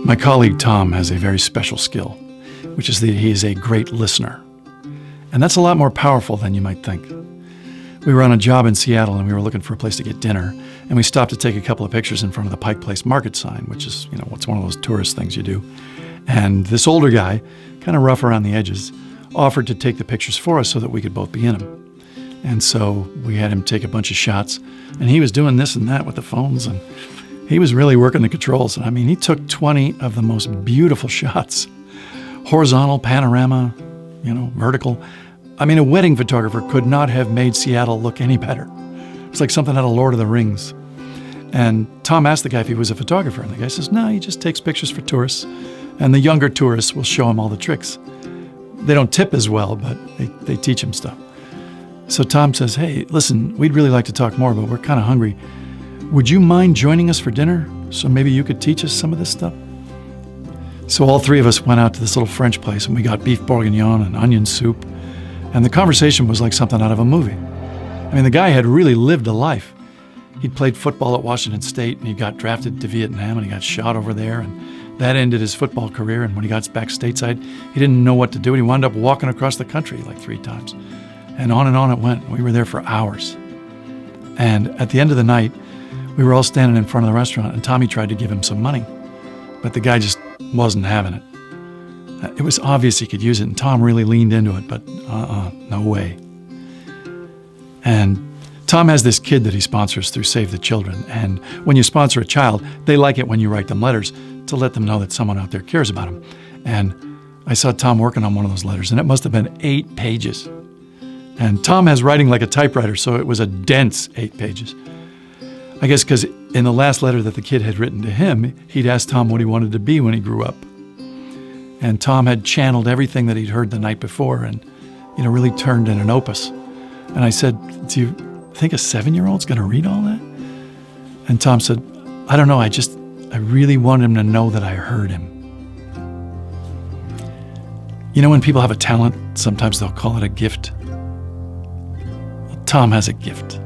My colleague Tom has a very special skill, which is that he is a great listener. And that's a lot more powerful than you might think. We were on a job in Seattle and we were looking for a place to get dinner, and we stopped to take a couple of pictures in front of the Pike Place Market sign, which is, what's one of those tourist things you do. And this older guy, kind of rough around the edges, offered to take the pictures for us so that we could both be in them. And so we had him take a bunch of shots, and he was doing this and that with the phones, and he was really working the controls. And he took 20 of the most beautiful shots. Horizontal, panorama, vertical. A wedding photographer could not have made Seattle look any better. It's like something out of Lord of the Rings. And Tom asked the guy if he was a photographer, and the guy says, no, he just takes pictures for tourists, and the younger tourists will show him all the tricks. They don't tip as well, but they teach him stuff. So Tom says, hey, listen, we'd really like to talk more, but we're kind of hungry. Would you mind joining us for dinner so maybe you could teach us some of this stuff? So all three of us went out to this little French place, and we got beef bourguignon and onion soup. And the conversation was like something out of a movie. The guy had really lived a life. He'd played football at Washington State, and he got drafted to Vietnam, and he got shot over there, and that ended his football career. And when he got back stateside, he didn't know what to do, and he wound up walking across the country like 3 times. And on it went. We were there for hours. And at the end of the night, we were all standing in front of the restaurant, and Tommy tried to give him some money, but the guy just wasn't having it. It was obvious he could use it, and Tom really leaned into it, but no way. And Tom has this kid that he sponsors through Save the Children, and when you sponsor a child, they like it when you write them letters to let them know that someone out there cares about them. And I saw Tom working on one of those letters, and it must have been 8 pages. And Tom has writing like a typewriter, so it was a dense 8 pages. I guess because in the last letter that the kid had written to him, he'd asked Tom what he wanted to be when he grew up. And Tom had channeled everything that he'd heard the night before and, really turned in an opus. And I said, do you think a 7-year-old's going to read all that? And Tom said, I don't know, I really want him to know that I heard him. When people have a talent, sometimes they'll call it a gift. Well, Tom has a gift.